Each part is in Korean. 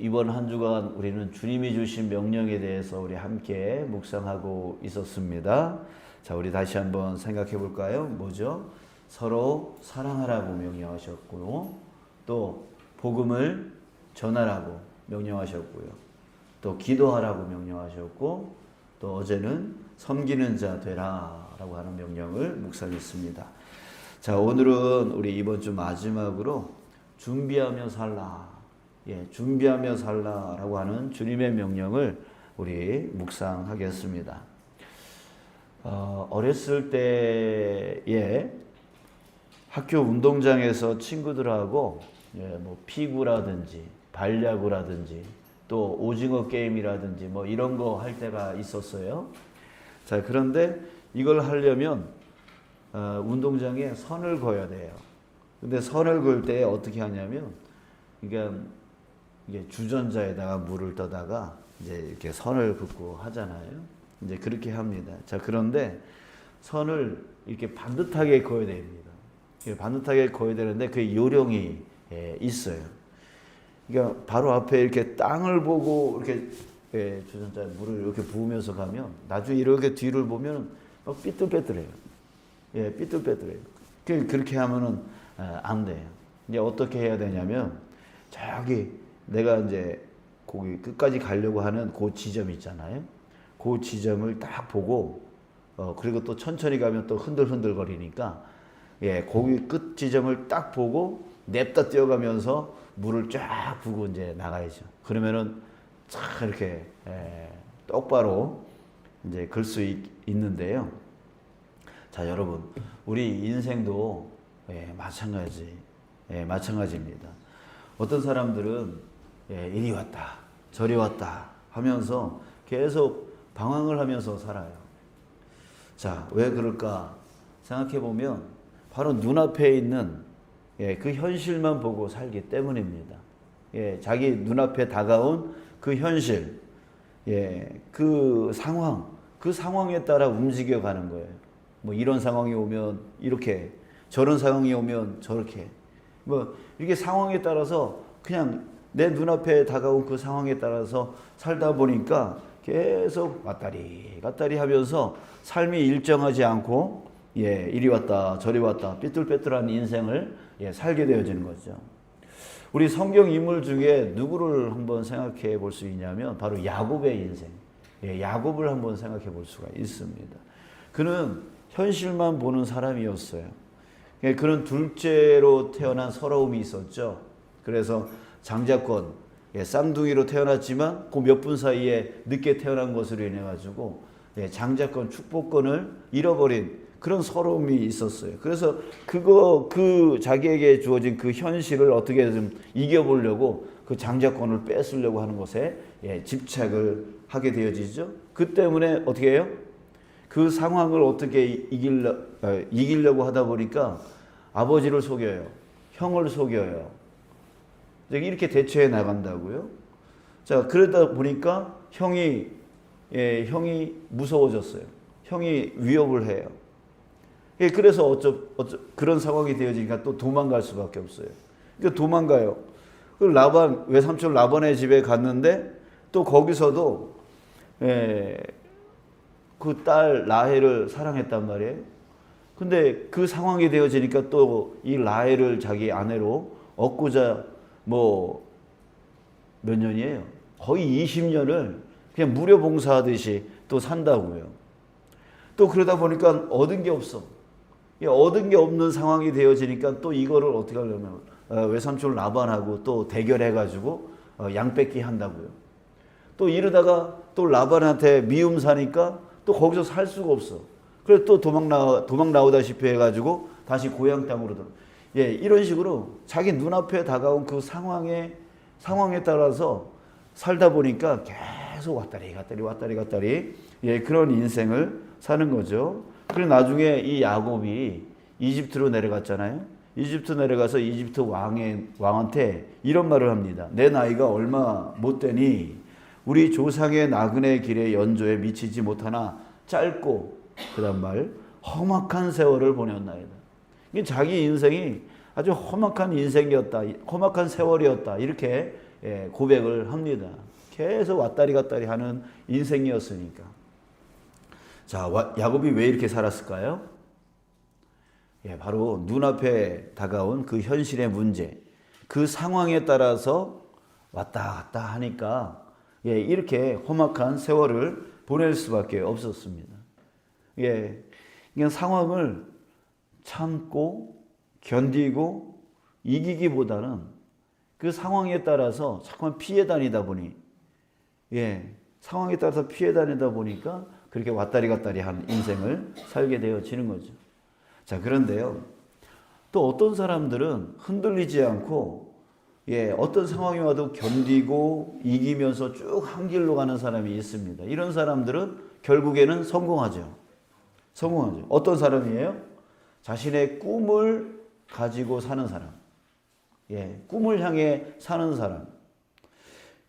이번 한 주간 우리는 주님이 주신 명령에 대해서 우리 함께 묵상하고 있었습니다. 자, 우리 다시 한번 생각해 볼까요? 뭐죠? 서로 사랑하라고 명령하셨고, 또 복음을 전하라고 명령하셨고요. 또 기도하라고 명령하셨고, 또 어제는 섬기는 자 되라라고 하는 명령을 묵상했습니다. 자, 오늘은 우리 이번 주 마지막으로 준비하며 살라. 준비하며 살라라고 하는 주님의 명령을 우리 묵상하겠습니다. 어렸을 때에 학교 운동장에서 친구들하고 뭐 피구라든지 발야구라든지 또 오징어 게임이라든지 뭐 이런 거 할 때가 있었어요. 자, 그런데 이걸 하려면 운동장에 선을 그어야 돼요. 근데 선을 그을 때 어떻게 하냐면 이게 주전자에다가 물을 떠다가 이제 이렇게 선을 긋고 하잖아요. 이제 그렇게 합니다. 자, 그런데 선을 이렇게 반듯하게 그어야 됩니다. 반듯하게 그어야 되는데 그 요령이 있어요. 그러니까 바로 앞에 이렇게 땅을 보고 이렇게 주전자에 물을 이렇게 부으면서 가면 나중에 이렇게 뒤를 보면 막 삐뚤빼뚤해요. 삐뚤빼뚤해요. 그렇게 하면은 안 돼요. 이제 어떻게 해야 되냐면 저기 내가 이제 거기 끝까지 가려고 하는 그 지점 있잖아요. 그 지점을 딱 보고 그리고 또 천천히 가면 또 흔들흔들 거리니까 거기 끝 지점을 딱 보고 냅다 뛰어가면서 물을 쫙 부고 이제 나가야죠. 그러면은 쫙 이렇게 똑바로 이제 글 수 있는데요. 자, 여러분, 우리 인생도 마찬가지입니다. 어떤 사람들은 이리 왔다 저리 왔다 하면서 계속 방황을 하면서 살아요. 자, 왜 그럴까 생각해 보면 바로 눈앞에 있는 그 현실만 보고 살기 때문입니다. 자기 눈앞에 다가온 그 현실, 그 상황에 따라 움직여가는 거예요. 뭐 이런 상황이 오면 이렇게, 저런 상황이 오면 저렇게, 뭐 이렇게 상황에 따라서 그냥 내 눈앞에 다가온 그 상황에 따라서 살다 보니까 계속 왔다리 갔다리 하면서 삶이 일정하지 않고 이리 왔다 저리 왔다 삐뚤빼뚤한 인생을 살게 되어지는 거죠. 우리 성경 인물 중에 누구를 한번 생각해 볼 수 있냐면 바로 야곱의 인생, 야곱을 한번 생각해 볼 수가 있습니다. 그는 현실만 보는 사람이었어요. 그는 둘째로 태어난 서러움이 있었죠. 그래서 장자권, 쌍둥이로 태어났지만 그 몇 분 사이에 늦게 태어난 것으로 인해 가지고 장자권, 축복권을 잃어버린 그런 서러움이 있었어요. 그래서 그 자기에게 주어진 그 현실을 어떻게 좀 이겨보려고 그 장자권을 뺏으려고 하는 것에 집착을 하게 되어지죠. 그 때문에 어떻게 해요? 그 상황을 어떻게 이기려고 하다 보니까 아버지를 속여요. 형을 속여요. 이렇게 대처해 나간다고요. 자, 그러다 보니까 형이 무서워졌어요. 형이 위협을 해요. 그래서 그런 상황이 되어지니까 또 도망갈 수밖에 없어요. 그러니까 도망가요. 그 외삼촌 라반의 집에 갔는데 또 거기서도 그 딸 라헬을 사랑했단 말이에요. 근데 그 상황이 되어지니까 또 이 라헬을 자기 아내로 얻고자 뭐 몇 년이에요? 거의 20년을 그냥 무료 봉사하듯이 또 산다고요. 또 그러다 보니까 얻은 게 없어. 얻은 게 없는 상황이 되어지니까 또 이거를 어떻게 하려면 외삼촌 라반하고 또 대결해가지고 양 뺏기 한다고요. 또 이러다가 또 라반한테 미움 사니까 또 거기서 살 수가 없어. 그래서 또 도망 나오다시피 해가지고 다시 고향 땅으로 들어. 이런 식으로 자기 눈앞에 다가온 그 상황에 따라서 살다 보니까 계속 왔다리 갔다리 그런 인생을 사는 거죠. 그리고 나중에 이 야곱이 이집트로 내려갔잖아요. 이집트 내려가서 이집트 왕한테 이런 말을 합니다. 내 나이가 얼마 못 되니 우리 조상의 나그네 길의 연조에 미치지 못하나 짧고 그다음 말 험악한 세월을 보냈나이다. 자기 인생이 아주 험악한 인생이었다, 험악한 세월이었다, 이렇게 고백을 합니다. 계속 왔다리 갔다리 하는 인생이었으니까. 자, 야곱이 왜 이렇게 살았을까요? 바로 눈앞에 다가온 그 현실의 문제, 그 상황에 따라서 왔다 갔다 하니까 이렇게 험악한 세월을 보낼 수밖에 없었습니다. 그냥 상황을 참고 견디고 이기기보다는 그 상황에 따라서 자꾸만 피해 다니다 보니, 상황에 따라서 피해 다니다 보니까 그렇게 왔다리 갔다리 하는 인생을 살게 되어지는 거죠. 자, 그런데요, 또 어떤 사람들은 흔들리지 않고 어떤 상황이 와도 견디고 이기면서 쭉 한 길로 가는 사람이 있습니다. 이런 사람들은 결국에는 성공하죠. 어떤 사람이에요? 자신의 꿈을 가지고 사는 사람. 꿈을 향해 사는 사람.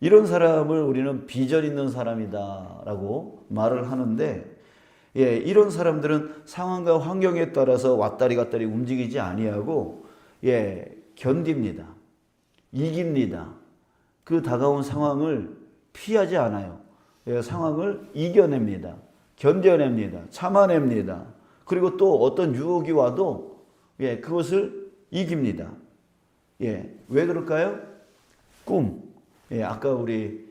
이런 사람을 우리는 비전 있는 사람이다라고 말을 하는데, 이런 사람들은 상황과 환경에 따라서 왔다리 갔다리 움직이지 아니하고 견딥니다. 이깁니다. 그 다가온 상황을 피하지 않아요. 상황을 이겨냅니다. 견뎌냅니다. 참아냅니다. 그리고 또 어떤 유혹이 와도 그것을 이깁니다. 왜 그럴까요? 꿈. 아까 우리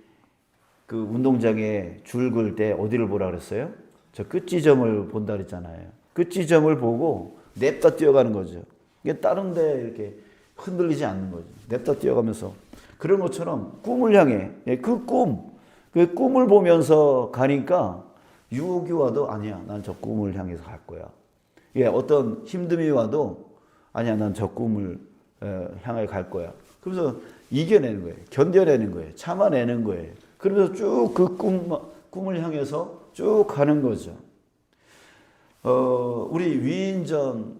그 운동장에 줄 글 때 어디를 보라 그랬어요? 저 끝지점을 본다 그랬잖아요. 끝지점을 보고 냅다 뛰어가는 거죠. 이게 다른 데 이렇게 흔들리지 않는 거죠. 냅다 뛰어가면서. 그런 것처럼 꿈을 향해, 그 꿈을 보면서 가니까 유혹이 와도 아니야, 난 저 꿈을 향해서 갈 거야. 어떤 힘듦이 와도 아니야, 난 저 꿈을 향해 갈 거야. 그러면서 이겨내는 거예요. 견뎌내는 거예요. 참아내는 거예요. 그러면서 쭉 그 꿈을 향해서 쭉 가는 거죠. 우리 위인전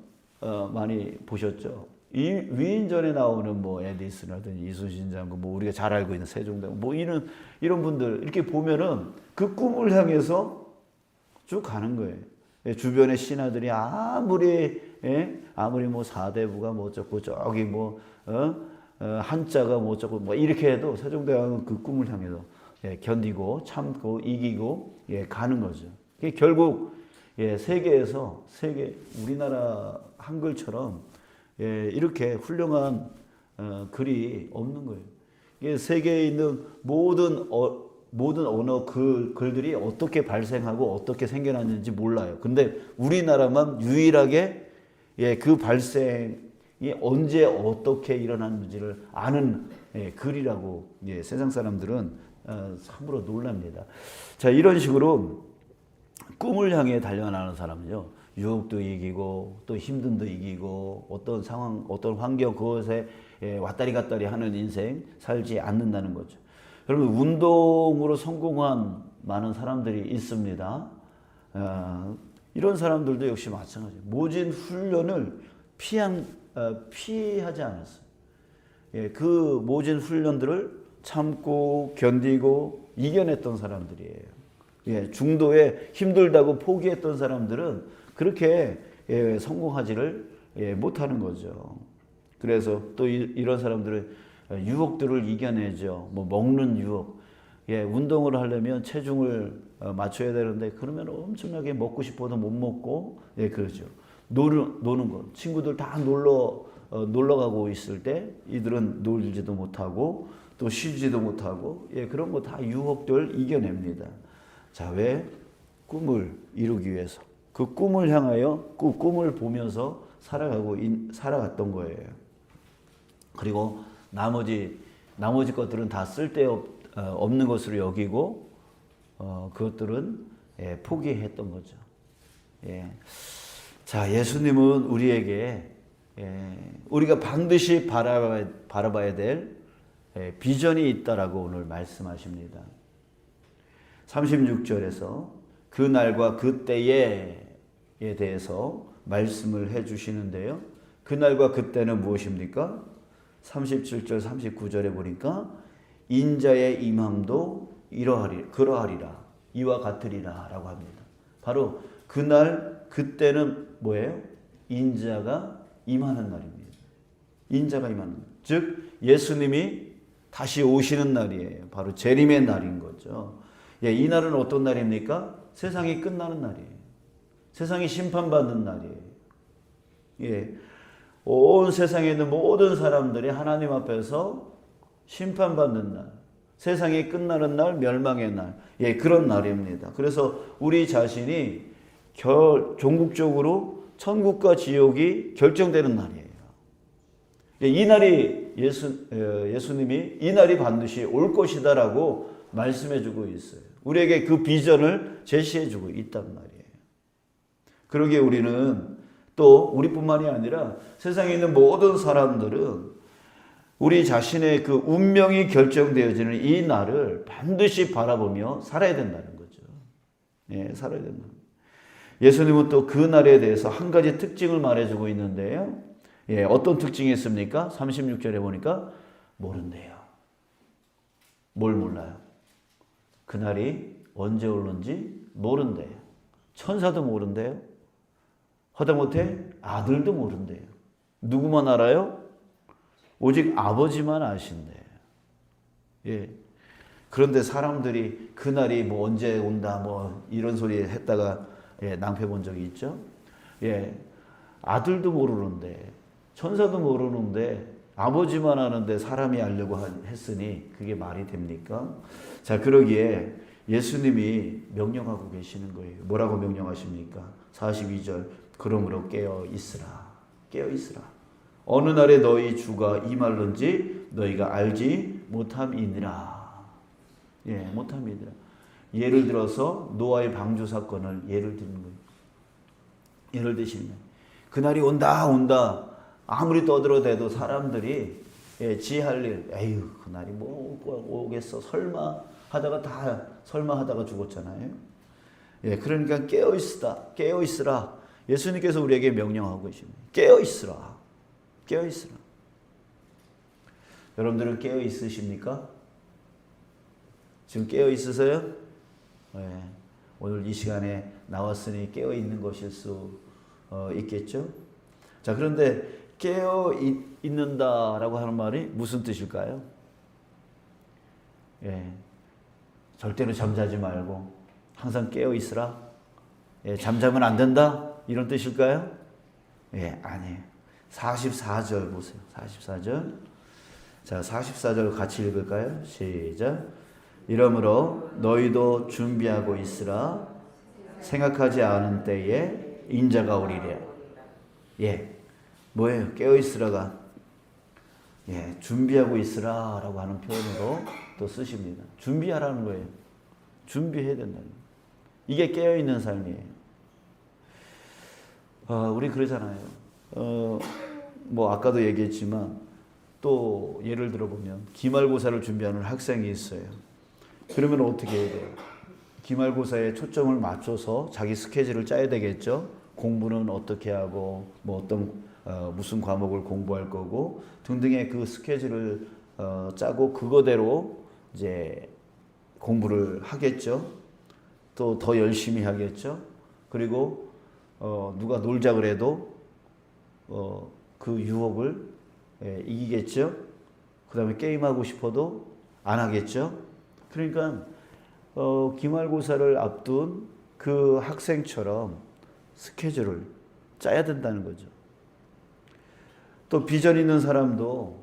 많이 보셨죠? 이 위인전에 나오는 뭐 에디슨이라든지 이순신 장군, 뭐 우리가 잘 알고 있는 세종대왕, 뭐 이런 분들 이렇게 보면은 그 꿈을 향해서 쭉 가는 거예요. 주변의 신하들이 아무리 뭐 사대부가 뭐 어쩌고 저기 뭐 한자가 뭐 어쩌고 뭐 이렇게 해도 세종대왕은 그 꿈을 향해서 견디고 참고 이기고 가는 거죠. 결국 세계에서 우리나라 한글처럼 이렇게 훌륭한 글이 없는 거예요. 세계에 있는 모든 언어 글들이 어떻게 발생하고 어떻게 생겨났는지 몰라요. 근데 우리나라만 유일하게 그 발생이 언제 어떻게 일어났는지를 아는 글이라고 세상 사람들은 참으로 놀랍니다. 자, 이런 식으로 꿈을 향해 달려나가는 사람은요, 유혹도 이기고 또 힘듦도 이기고 어떤 상황, 어떤 환경 그것에 왔다리 갔다리 하는 인생 살지 않는다는 거죠. 여러분, 운동으로 성공한 많은 사람들이 있습니다. 이런 사람들도 역시 마찬가지예요. 모진 훈련을 피하지 않았어요. 그 모진 훈련들을 참고 견디고 이겨냈던 사람들이에요. 중도에 힘들다고 포기했던 사람들은 그렇게 성공하지를 못하는 거죠. 그래서 또 이런 사람들은 유혹들을 이겨내죠. 뭐 먹는 유혹. 운동을 하려면 체중을 맞춰야 되는데 그러면 엄청나게 먹고 싶어도 못 먹고 그러죠. 노는 거. 친구들 다 놀러 가고 있을 때 이들은 놀지도 못하고 또 쉬지도 못하고 그런 거 다 유혹들 이겨냅니다. 자, 왜? 꿈을 이루기 위해서. 그 꿈을 향하여 그 꿈을 보면서 살아갔던 거예요. 그리고 나머지 것들은 다 쓸데없는 것으로 여기고 그것들은 포기했던 거죠. 자, 예수님은 우리에게 우리가 반드시 바라봐야 될 비전이 있다라고 오늘 말씀하십니다. 36절에서 그 날과 그 때에 대해서 말씀을 해 주시는데요. 그 날과 그 때는 무엇입니까? 37절 39절에 보니까 인자의 임함도 그러하리라 이와 같으리라 라고 합니다. 바로 그날 그때는 뭐예요? 인자가 임하는 날입니다. 인자가 임하는 날. 즉 예수님이 다시 오시는 날이에요. 바로 재림의 날인 거죠. 예, 이 날은 어떤 날입니까? 세상이 끝나는 날이에요. 세상이 심판받는 날이에요. 예, 온 세상에 있는 모든 사람들이 하나님 앞에서 심판받는 날, 세상이 끝나는 날, 멸망의 날, 예, 그런 날입니다. 그래서 우리 자신이 종국적으로 천국과 지옥이 결정되는 날이에요. 예, 이 날이 예수님이 이 날이 반드시 올 것이다라고 말씀해주고 있어요. 우리에게 그 비전을 제시해주고 있단 말이에요. 그러기에 우리는 또 우리뿐만이 아니라 세상에 있는 모든 사람들은 우리 자신의 그 운명이 결정되어지는 이 날을 반드시 바라보며 살아야 된다는 거죠. 예, 살아야 된다. 예수님은 또 그 날에 대해서 한 가지 특징을 말해주고 있는데요. 예, 어떤 특징이 있습니까? 36절에 보니까 모른대요. 뭘 몰라요? 그날이 언제 올는지 모른대요. 천사도 모른대요. 하다못해 아들도 모른대요. 누구만 알아요? 오직 아버지만 아신대요. 예. 그런데 사람들이 그날이 뭐 언제 온다 뭐 이런 소리 했다가 예, 낭패 본 적이 있죠. 예. 아들도 모르는데 천사도 모르는데 아버지만 아는데 사람이 알려고 했으니 그게 말이 됩니까? 자, 그러기에 예수님이 명령하고 계시는 거예요. 뭐라고 명령하십니까? 42절. 그러므로 깨어 있으라. 깨어 있으라. 어느 날에 너희 주가 임할는지 너희가 알지 못함이니라. 예, 못함이니라. 예를 들어서 노아의 방주 사건을 예를 드는 거예요. 예를 드시는 거예요. 그날이 온다. 아무리 떠들어대도 사람들이 예, 지할 일, 에휴, 그날이 뭐 오겠어. 설마 하다가 죽었잖아요. 예, 그러니까 깨어 있으라. 예수님께서 우리에게 명령하고 계십니다. 깨어 있으라. 깨어 있으라. 여러분들은 깨어 있으십니까? 지금 깨어 있으세요? 예, 오늘 이 시간에 나왔으니 깨어 있는 것일 수 있겠죠? 자, 그런데 깨어 있는다라고 하는 말이 무슨 뜻일까요? 예, 절대로 잠자지 말고 항상 깨어 있으라. 예, 잠자면 안 된다. 이런 뜻일까요? 예, 아니에요. 44절 보세요. 44절. 자, 44절 같이 읽을까요? 시작. 이러므로 너희도 준비하고 있으라. 생각하지 않은 때에 인자가 오리라. 예, 뭐예요? 깨어 있으라가 예, 준비하고 있으라라고 하는 표현으로 또 쓰십니다. 준비하라는 거예요. 준비해야 된다는 거예요. 이게 깨어 있는 삶이에요. 우리 그러잖아요. 뭐 아까도 얘기했지만 또 예를 들어보면 기말고사를 준비하는 학생이 있어요. 그러면 어떻게 해야 돼요? 기말고사에 초점을 맞춰서 자기 스케줄을 짜야 되겠죠. 공부는 어떻게 하고 뭐 무슨 과목을 공부할 거고 등등의 그 스케줄을 짜고 그거대로 이제 공부를 하겠죠. 또 더 열심히 하겠죠. 그리고 누가 놀자 그래도 그 유혹을 이기겠죠. 그 다음에 게임하고 싶어도 안 하겠죠. 그러니까 기말고사를 앞둔 그 학생처럼 스케줄을 짜야 된다는 거죠. 또 비전 있는 사람도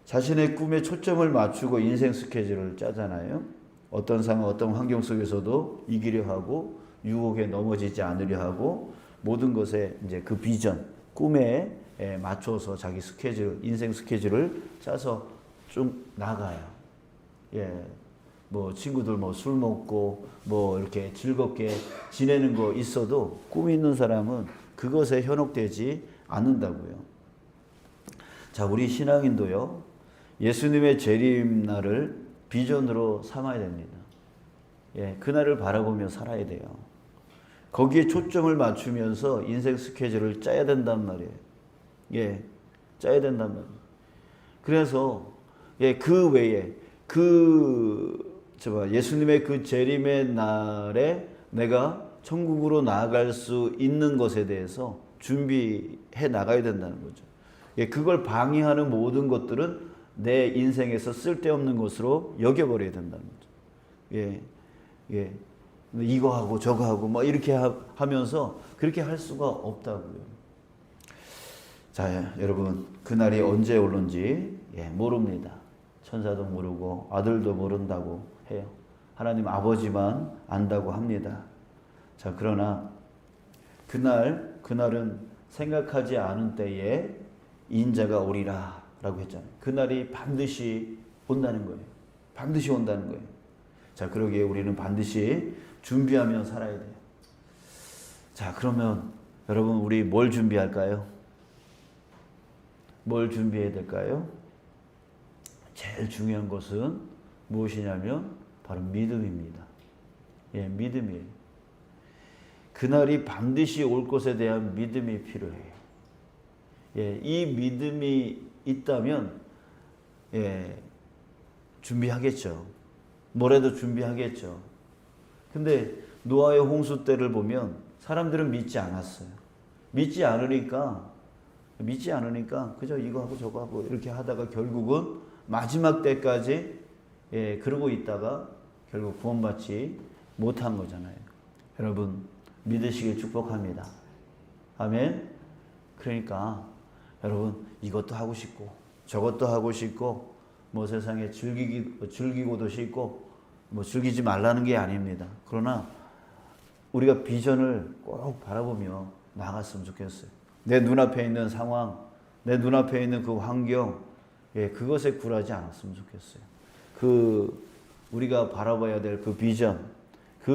자신의 꿈에 초점을 맞추고 인생 스케줄을 짜잖아요. 어떤 상황, 어떤 환경 속에서도 이기려 하고 유혹에 넘어지지 않으려 하고 모든 것에 이제 그 비전, 꿈에 맞춰서 자기 스케줄, 인생 스케줄을 짜서 쭉 나가요. 예, 뭐 친구들 뭐 술 먹고 뭐 이렇게 즐겁게 지내는 거 있어도 꿈이 있는 사람은 그것에 현혹되지 않는다고요. 자, 우리 신앙인도요, 예수님의 재림날을 비전으로 삼아야 됩니다. 예, 그날을 바라보며 살아야 돼요. 거기에 초점을 맞추면서 인생 스케줄을 짜야 된단 말이에요. 예, 짜야 된단 말이에요. 그래서 예, 그 외에 예수님의 그 재림의 날에 내가 천국으로 나아갈 수 있는 것에 대해서 준비해 나가야 된다는 거죠. 예, 그걸 방해하는 모든 것들은 내 인생에서 쓸데없는 것으로 여겨버려야 된다는 거죠. 예, 예. 이거 하고 저거 하고 뭐 이렇게 하면서 그렇게 할 수가 없다고요. 자, 여러분, 그날이 언제 올는지 모릅니다. 천사도 모르고 아들도 모른다고 해요. 하나님 아버지만 안다고 합니다. 자, 그러나 그날은 생각하지 않은 때에 인자가 오리라 라고 했잖아요. 그날이 반드시 온다는 거예요. 반드시 온다는 거예요. 자, 그러기에 우리는 반드시 준비하며 살아야 돼요. 자, 그러면 여러분, 우리 뭘 준비할까요? 뭘 준비해야 될까요? 제일 중요한 것은 무엇이냐면 바로 믿음입니다. 예, 믿음이에요. 그날이 반드시 올 것에 대한 믿음이 필요해요. 예, 이 믿음이 있다면 준비하겠죠. 뭐라도 준비하겠죠. 근데 노아의 홍수 때를 보면 사람들은 믿지 않았어요. 믿지 않으니까 그저 이거 하고 저거 하고 이렇게 하다가 결국은 마지막 때까지 그러고 있다가 결국 구원받지 못한 거잖아요. 여러분, 믿으시길 축복합니다. 아멘. 그러니까 여러분, 이것도 하고 싶고 저것도 하고 싶고 뭐 세상에 즐기고도 싶고 뭐 즐기지 말라는 게 아닙니다. 그러나 우리가 비전을 꼭 바라보며 나갔으면 좋겠어요. 내 눈앞에 있는 상황, 내 눈앞에 있는 그 환경, 그것에 굴하지 않았으면 좋겠어요. 우리가 바라봐야 될 그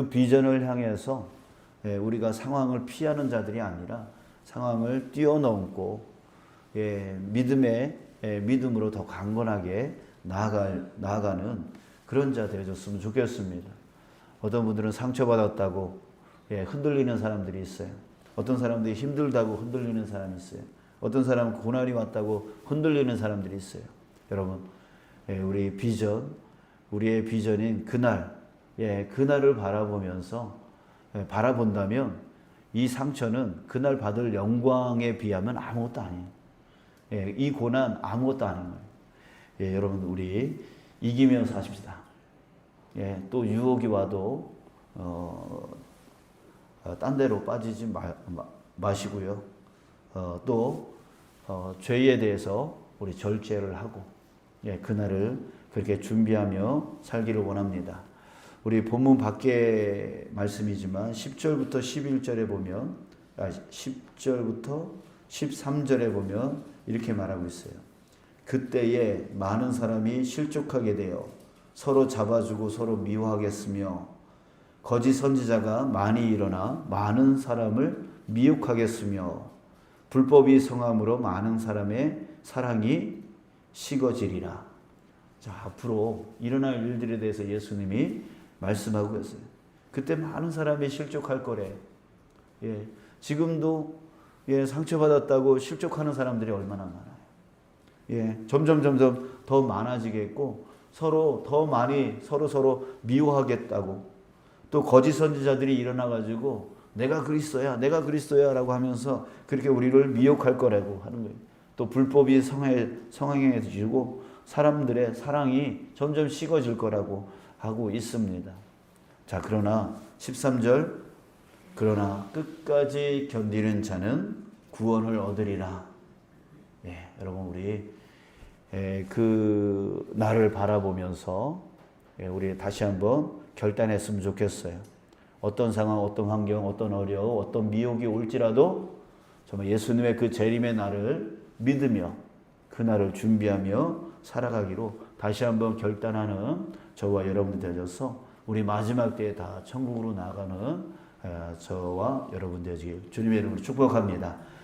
비전을 향해서 우리가 상황을 피하는 자들이 아니라 상황을 뛰어넘고 믿음으로 더 강건하게 나아가는 그런 자 되어줬으면 좋겠습니다. 어떤 분들은 상처받았다고 흔들리는 사람들이 있어요. 어떤 사람들이 힘들다고 흔들리는 사람이 있어요. 어떤 사람은 고난이 왔다고 흔들리는 사람들이 있어요. 여러분, 우리의 비전인 그날을 바라본다면 이 상처는 그날 받을 영광에 비하면 아무것도 아니에요. 이 고난 아무것도 아닌 거예요. 여러분, 우리 이기면서 사십시다. 또 유혹이 와도 딴 데로 빠지지 마시고요. 또 죄에 대해서 우리 절제를 하고 그날을 그렇게 준비하며 살기를 원합니다. 우리 본문 밖의 말씀이지만 10절부터 11절에 보면 10절부터 13절에 보면 이렇게 말하고 있어요. 그때에 많은 사람이 실족하게 되어 서로 잡아주고 서로 미워하겠으며 거짓 선지자가 많이 일어나 많은 사람을 미혹하겠으며 불법이 성함으로 많은 사람의 사랑이 식어지리라. 자, 앞으로 일어날 일들에 대해서 예수님이 말씀하고 계세요. 그때 많은 사람이 실족할 거래. 지금도 상처받았다고 실족하는 사람들이 얼마나 많아요. 점점 더 많아지겠고 서로 더 많이 서로 미워하겠다고, 또 거짓 선지자들이 일어나가지고 내가 그리스도야 라고 하면서 그렇게 우리를 미혹할 거라고 하는 거예요. 또 불법이 성행해지고 사람들의 사랑이 점점 식어질 거라고 하고 있습니다. 자, 그러나 13절, 그러나 끝까지 견디는 자는 구원을 얻으리라. 여러분, 우리 그 날을 바라보면서 우리 다시 한번 결단했으면 좋겠어요. 어떤 상황, 어떤 환경, 어떤 어려움, 어떤 미혹이 올지라도 정말 예수님의 그 재림의 날을 믿으며 그 날을 준비하며 살아가기로 다시 한번 결단하는 저와 여러분들 되셔서 우리 마지막 때에 다 천국으로 나아가는 저와 여러분 되시길 주님의 이름으로 축복합니다.